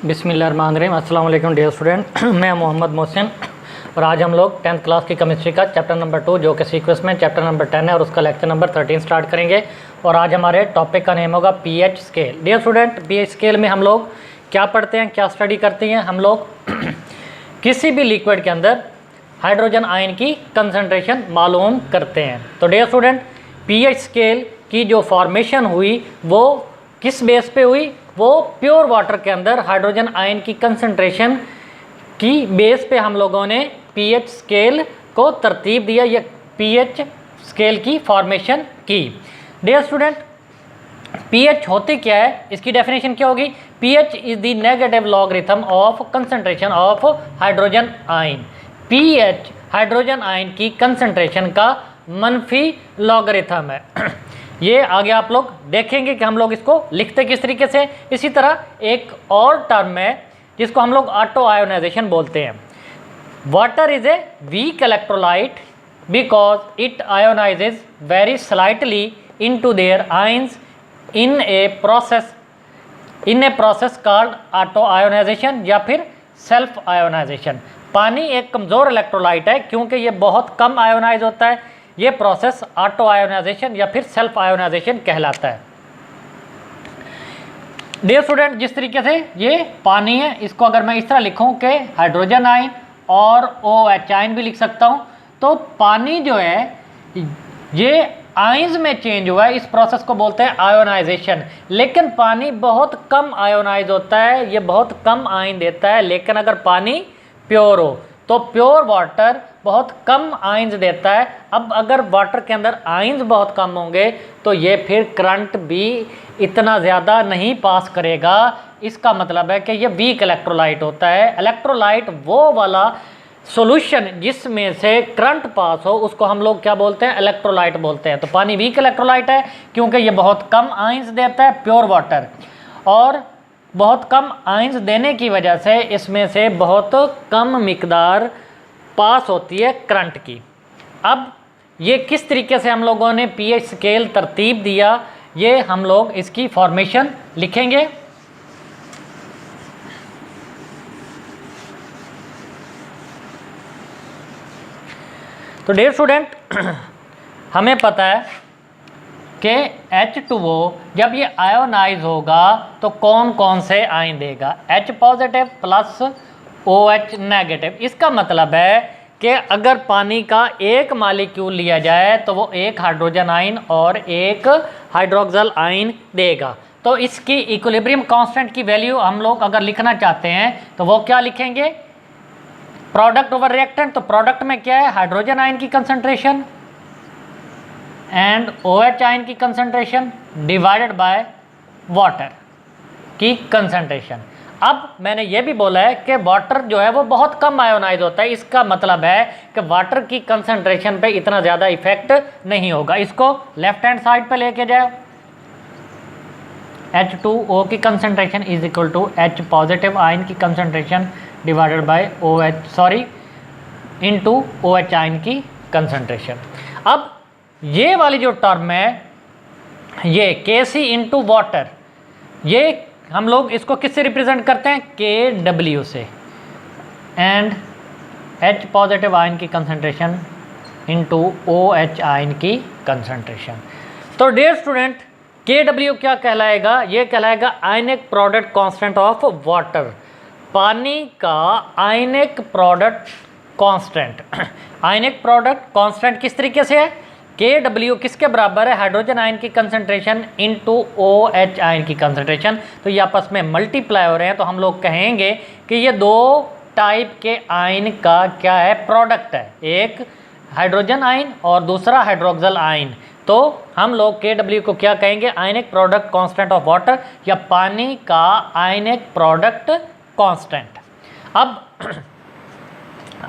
बिस्मिल्लाहिर्रहमानिर्रहीम। अस्सलाम वालेकुम डियर स्टूडेंट। मैं मोहम्मद मोहसिन और आज हम लोग 10th क्लास की केमिस्ट्री का चैप्टर नंबर 2 जो कि सीक्वेंस में चैप्टर नंबर 10 है और उसका लेक्चर नंबर 13 स्टार्ट करेंगे। और आज हमारे टॉपिक का नेम होगा pH scale. Dear student, pH scale में हम लोग क्या पढ़ते हैं, क्या स्टडी करते हैं? हम लोग किसी भी लिक्विड के अंदर हाइड्रोजन आयन की कंसनट्रेशन मालूम करते हैं। तो डियर स्टूडेंट, पीएच स्केल की जो फॉर्मेशन हुई वो किस बेस पे हुई? वो प्योर वाटर के अंदर हाइड्रोजन आयन की कंसंट्रेशन की बेस पे हम लोगों ने पीएच स्केल को तरतीब दिया या पीएच स्केल की फॉर्मेशन की। डियर स्टूडेंट, पीएच होती क्या है, इसकी डेफिनेशन क्या होगी? PH is the negative logarithm of concentration of hydrogen ion. PH hydrogen ion की कंसंट्रेशन का मनफी लॉगरिथम है। ये आगे आप लोग देखेंगे कि हम लोग इसको लिखते किस तरीके से। इसी तरह एक और टर्म है जिसको हम लोग ऑटो आयोनाइजेशन बोलते हैं। Water is a weak electrolyte because it ionizes very slightly into their ions in a process called auto ionization या फिर सेल्फ आयोनाइजेशन। पानी एक कमज़ोर इलेक्ट्रोलाइट है क्योंकि ये बहुत कम आयोनाइज होता है। ये प्रोसेस ऑटो आयोनाइजेशन या फिर सेल्फ आयोनाइजेशन कहलाता है। डियर स्टूडेंट, जिस तरीके से ये पानी है, इसको अगर मैं इस तरह लिखूं कि हाइड्रोजन आयन और OH आयन भी लिख सकता हूं, तो पानी जो है ये आयंस में चेंज हुआ है। इस प्रोसेस को बोलते हैं आयोनाइजेशन। लेकिन पानी बहुत कम आयोनाइज होता है, ये बहुत कम आयन देता है। लेकिन अगर पानी प्योर हो तो प्योर वाटर बहुत कम आयंस देता है। अब अगर वाटर के अंदर आयंस बहुत कम होंगे तो ये फिर करंट भी इतना ज़्यादा नहीं पास करेगा। इसका मतलब है कि ये वीक इलेक्ट्रोलाइट होता है। इलेक्ट्रोलाइट वो वाला सॉल्यूशन जिसमें से करंट पास हो उसको हम लोग क्या बोलते हैं? इलेक्ट्रोलाइट बोलते हैं। तो पानी वीक इलेक्ट्रोलाइट है क्योंकि ये बहुत कम आयंस देता है, प्योर वाटर, और बहुत कम आयंस देने की वजह से इसमें से बहुत कम मिकदार पास होती है करंट की। अब ये किस तरीके से हम लोगों ने पीएच स्केल तरतीब दिया, ये हम लोग इसकी फॉर्मेशन लिखेंगे। तो डियर स्टूडेंट, हमें पता है कि H2O जब ये आयोनाइज होगा तो कौन कौन से आयन देगा? H positive plus OH negative. इसका मतलब है कि अगर पानी का एक मालिक्यूल लिया जाए तो वो एक हाइड्रोजन आयन और एक हाइड्रोक्सिल आयन देगा। तो इसकी इक्विलिब्रियम कांस्टेंट की वैल्यू हम लोग अगर लिखना चाहते हैं तो वो क्या लिखेंगे? Product over reactant. तो प्रोडक्ट में क्या है? हाइड्रोजन आयन की कंसंट्रेशन एंड OH आयन की कंसंट्रेशन डिवाइडेड बाय वाटर की कंसंट्रेशन। अब मैंने ये भी बोला है कि वाटर जो है वो बहुत कम आयोनाइज होता है। इसका मतलब है कि वाटर की कंसंट्रेशन पे इतना ज़्यादा इफेक्ट नहीं होगा। इसको लेफ्ट हैंड साइड पे लेके जाओ। H2O की concentration is equal to H positive ion की concentration divided by into OH ion की कंसंट्रेशन। अब ये वाली जो टर्म है ये Kc इंटू वाटर, ये हम लोग इसको किससे रिप्रेजेंट करते हैं? KW से। एंड H पॉजिटिव आयन की कंसंट्रेशन इंटू OH आयन की कंसंट्रेशन। तो डियर स्टूडेंट, KW क्या कहलाएगा? ये कहलाएगा ionic product constant of water. पानी का ionic product constant. Ionic product constant किस तरीके से है? KW किसके बराबर है? हाइड्रोजन आयन की कंसंट्रेशन इनटू OH आयन की कंसंट्रेशन। तो ये आपस में मल्टीप्लाई हो रहे हैं, तो हम लोग कहेंगे कि ये दो टाइप के आयन का क्या है? प्रोडक्ट है। एक हाइड्रोजन आयन और दूसरा हाइड्रोक्सिल आयन। तो हम लोग KW को क्या कहेंगे? Ionic product constant of water या पानी का आयनिक प्रोडक्ट कांस्टेंट। अब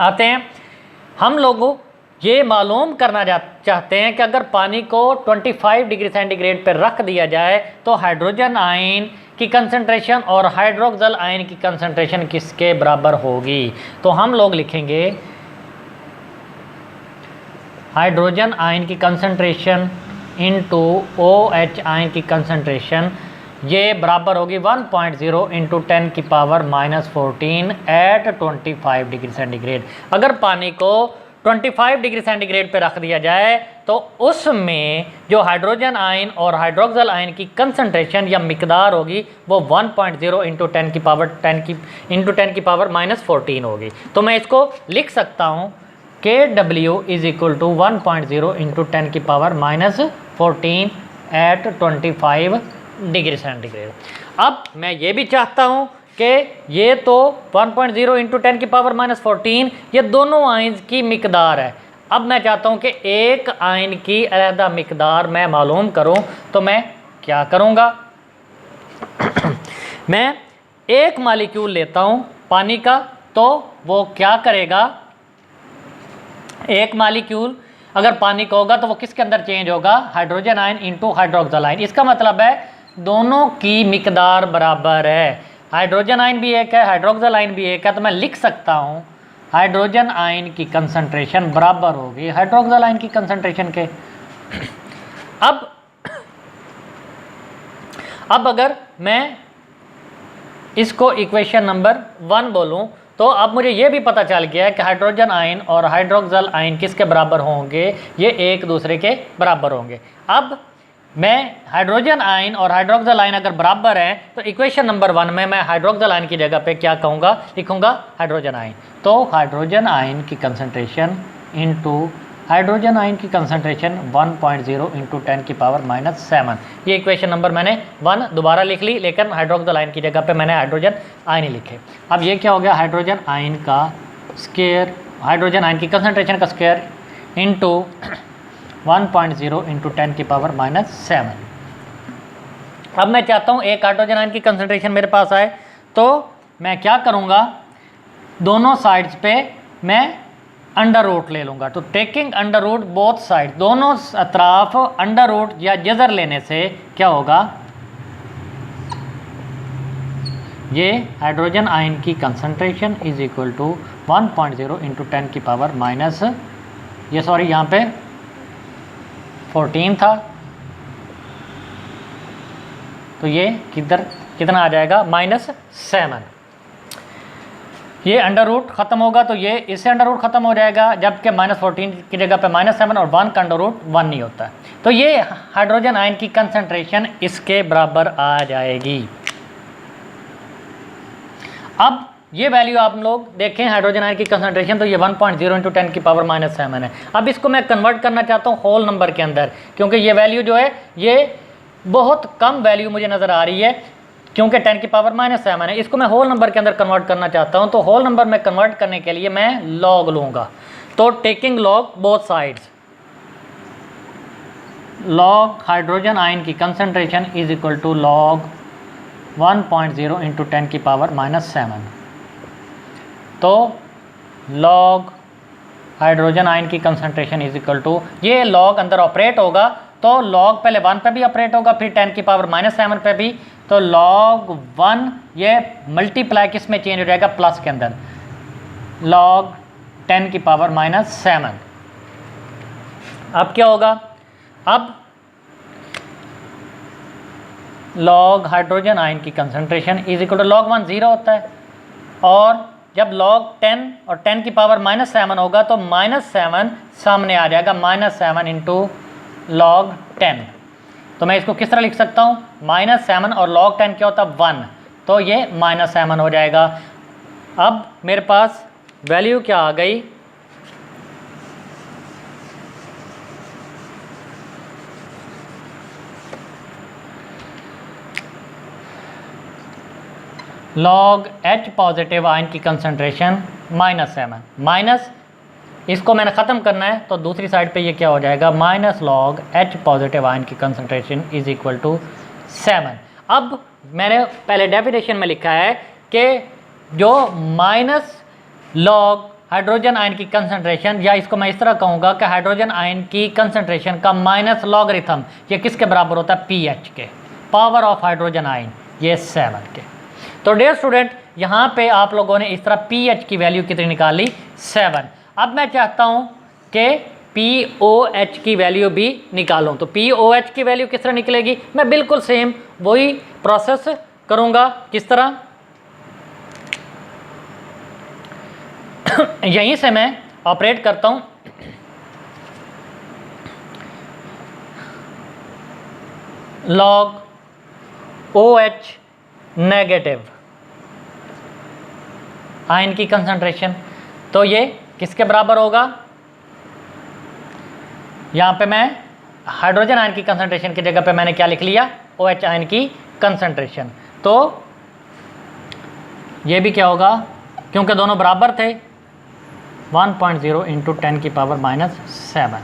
आते हैं, हम लोग ये मालूम करना चाहते हैं कि अगर पानी को 25 डिग्री सेंटीग्रेड पर रख दिया जाए तो हाइड्रोजन आयन की कंसंट्रेशन और हाइड्रोक्सिल आयन की कंसंट्रेशन किसके बराबर होगी? तो हम लोग लिखेंगे हाइड्रोजन आयन की कंसंट्रेशन इनटू OH आयन की कंसंट्रेशन ये बराबर होगी 1.0 इंटू 10 की पावर -14 एट 25 डिग्री सेंटीग्रेड। अगर पानी को 25 डिग्री सेंटीग्रेड पे रख दिया जाए तो उसमें जो हाइड्रोजन आयन और हाइड्रोक्सल आयन की कंसंट्रेशन या मिकदार होगी वो 1.0 इंटू 10 की पावर -14 होगी। तो मैं इसको लिख सकता हूँ KW is equal to 1.0 into 10 की पावर -14 एट 25 डिग्री सेंटीग्रेड। अब मैं ये भी चाहता हूँ कि ये तो 1.0 इंटू 10 की पावर -14 ये दोनों आयन्स की मिकदार है। अब मैं चाहता हूँ कि एक आयन की अलहदा मिकदार मैं मालूम करूँ, तो मैं क्या करूँगा मैं एक मालिक्यूल लेता हूँ पानी का, तो वो क्या करेगा, एक मालिक्यूल अगर पानी का होगा तो वो किसके अंदर चेंज होगा, hydrogen ion into hydroxyl ion. इसका मतलब है दोनों की मिकदार बराबर है, हाइड्रोजन आयन भी एक है, हाइड्रोक्सल आयन भी एक है। तो मैं लिख सकता हूँ हाइड्रोजन आयन की कंसंट्रेशन बराबर होगी हाइड्रोक्सल आयन की कंसंट्रेशन के। अब अगर मैं इसको इक्वेशन नंबर 1 बोलूँ तो अब मुझे ये भी पता चल गया है कि हाइड्रोजन आयन और हाइड्रोक्सल आयन किसके बराबर होंगे, ये एक दूसरे के बराबर होंगे। अब मैं हाइड्रोजन आयन और हाइड्रोक्सल आयन अगर बराबर हैं तो इक्वेशन नंबर 1 में मैं हाइड्रोक्सल आयन की जगह पे क्या कहूँगा, लिखूँगा हाइड्रोजन आयन। तो हाइड्रोजन आयन की कंसंट्रेशन इंटू हाइड्रोजन आयन की कंसंट्रेशन 1.0 इंटू 10 की पावर -7। ये इक्वेशन नंबर मैंने 1 दोबारा लिख ली, लेकिन हाइड्रोक्सल आयन की जगह पे मैंने हाइड्रोजन आयन ही लिखे। अब ये क्या हो गया, हाइड्रोजन आयन का स्क्वायर, हाइड्रोजन आयन की कंसंट्रेशन का स्क्वायर इंटू 1.0 इंटू 10 की पावर -7। अब मैं चाहता हूँ एक हाइड्रोजन आयन की कंसंट्रेशन मेरे पास आए, तो मैं क्या करूँगा, दोनों साइड्स पे मैं अंडर रूट ले लूँगा। तो taking under root both side, दोनों अतराफ अंडर रूट या जज़र लेने से क्या होगा, ये हाइड्रोजन आयन की concentration is equal to 1.0 into 10 की पावर यहाँ पे 14 था, तो ये कितना आ जाएगा, -7। ये अंडर रूट ख़त्म होगा तो ये इससे अंडर रूट ख़त्म हो जाएगा, जबकि -14 की जगह पे -7 और 1 का अंडर रूट 1 नहीं होता है। तो ये हाइड्रोजन आयन की कंसंट्रेशन इसके बराबर आ जाएगी। अब ये वैल्यू आप लोग देखें हाइड्रोजन आयन की कंसंट्रेशन, तो ये 1.0 इंटू 10 की पावर -7 है। अब इसको मैं कन्वर्ट करना चाहता हूँ होल नंबर के अंदर, क्योंकि ये वैल्यू जो है ये बहुत कम वैल्यू मुझे नज़र आ रही है, क्योंकि 10 की पावर -7 है। इसको मैं होल नंबर के अंदर कन्वर्ट करना चाहता हूँ, तो होल नंबर में कन्वर्ट करने के लिए मैं लॉग लूँगा। तो taking log both sides, log hydrogen ion की concentration is equal to log 1.0 into 10 की पावर -7। तो लॉग हाइड्रोजन आयन की कंसंट्रेशन इज इक्वल टू, ये लॉग अंदर ऑपरेट होगा तो लॉग पहले 1 पे भी ऑपरेट होगा, फिर 10 की पावर -7 पे भी, तो log 1 ये मल्टीप्लाई किस में चेंज हो जाएगा, प्लस के अंदर, log 10 की पावर -7। अब क्या होगा, अब log हाइड्रोजन आयन की concentration is equal to log 1 0 होता है, और जब log 10 और 10 की पावर -7 होगा तो -7 सामने आ जाएगा, -7 इंटू log 10। तो मैं इसको किस तरह लिख सकता हूँ, -7 और log 10 क्या होता है 1, तो ये -7 हो जाएगा। अब मेरे पास वैल्यू क्या आ गई, log H पॉजिटिव आयन की कंसंट्रेशन -7, माइनस इसको मैंने ख़त्म करना है तो दूसरी साइड पे ये क्या हो जाएगा, -log H पॉजिटिव आयन की कंसंट्रेशन इज इक्वल टू 7। अब मैंने पहले डेफिनेशन में लिखा है कि जो -log हाइड्रोजन आयन की कंसंट्रेशन, या इसको मैं इस तरह कहूँगा कि हाइड्रोजन आयन की कंसंट्रेशन का माइनस लॉगरिथम ये किसके बराबर होता है, pH के, पावर ऑफ हाइड्रोजन आयन ये 7 के। तो डियर स्टूडेंट यहाँ पे आप लोगों ने इस तरह pH की वैल्यू कितनी निकाली, 7। अब मैं चाहता हूँ कि POH की वैल्यू भी निकालूं। तो POH की वैल्यू किस तरह निकलेगी, मैं बिल्कुल सेम वही प्रोसेस करूंगा। किस तरह, यहीं से मैं ऑपरेट करता हूं। लॉग OH नेगेटिव आयन की कंसंट्रेशन, तो ये किसके बराबर होगा, यहाँ पे मैं हाइड्रोजन आयन की कंसंट्रेशन की जगह पे मैंने क्या लिख लिया, OH आयन की कंसंट्रेशन। तो ये भी क्या होगा, क्योंकि दोनों बराबर थे, 1.0 इंटू 10⁻⁻⁷।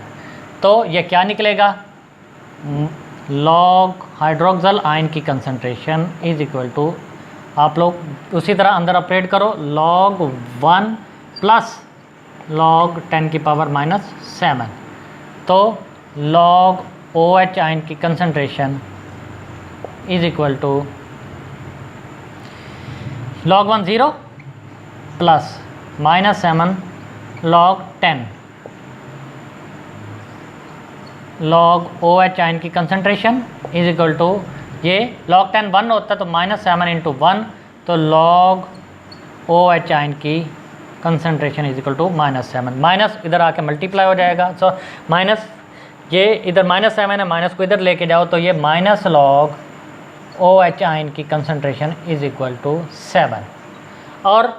तो ये क्या निकलेगा, लॉग हाइड्रोक्सल आयन की कंसंट्रेशन इज इक्वल टू, आप लोग उसी तरह अंदर ऑपरेट करो, log 1 प्लस log 10⁻⁷। तो log OH आयन की concentration is equal to log 1 0 plus -7 log 10 log OH ion की कंसंट्रेशन इज इक्वल टू, ये log 10 1 होता है तो -7 इंटू 1, तो log OH आयन की concentration is equal to -7, minus इधर आके मल्टीप्लाई हो जाएगा। सो माइनस, ये इधर -7 है, माइनस को इधर लेके जाओ तो ये माइनस log OH आयन की कंसंट्रेशन इज इक्वल टू 7। और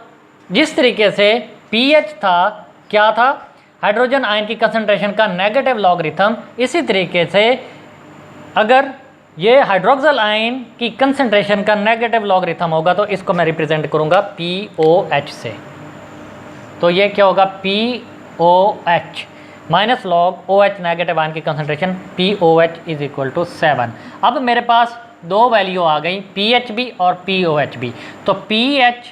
जिस तरीके से pH था, क्या था, हाइड्रोजन आयन की कंसंट्रेशन का नेगेटिव लॉगरिथम, इसी तरीके से अगर ये हाइड्रोक्सल आयन की कंसंट्रेशन का नेगेटिव लॉगरिथम होगा तो इसको मैं रिप्रेजेंट करूंगा POH से। तो ये क्या होगा, POH minus log OH negative ion की concentration POH is equal to 7। अब मेरे पास दो वैल्यू आ गई, pH भी और POH भी। तो pH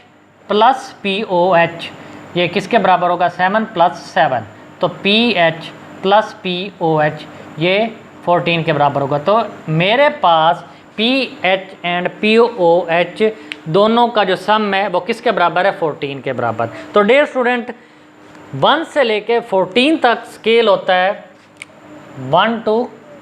प्लस POH ये किसके बराबर होगा, 7 प्लस 7। तो pH प्लस POH ये 14 के बराबर होगा। तो मेरे पास pH एंड POH दोनों का जो सम है वो किसके बराबर है, 14 के बराबर। तो डियर स्टूडेंट, 1 से लेके 14 तक स्केल होता है, 1 to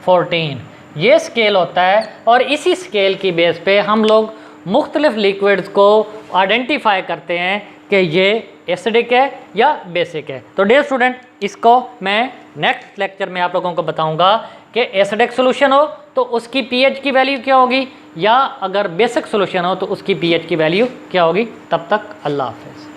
14 ये स्केल होता है। और इसी स्केल की बेस पे हम लोग मुख्तलिफ लिक्विड्स को आइडेंटिफाई करते हैं कि ये एसिडिक है या बेसिक है। तो डियर स्टूडेंट, इसको मैं नेक्स्ट लेक्चर में आप लोगों को बताऊंगा कि एसिडिक सोल्यूशन हो तो उसकी pH की वैल्यू क्या होगी, या अगर बेसिक सोल्यूशन हो तो उसकी pH की वैल्यू क्या होगी। तब तक अल्लाह हाफ़िज़।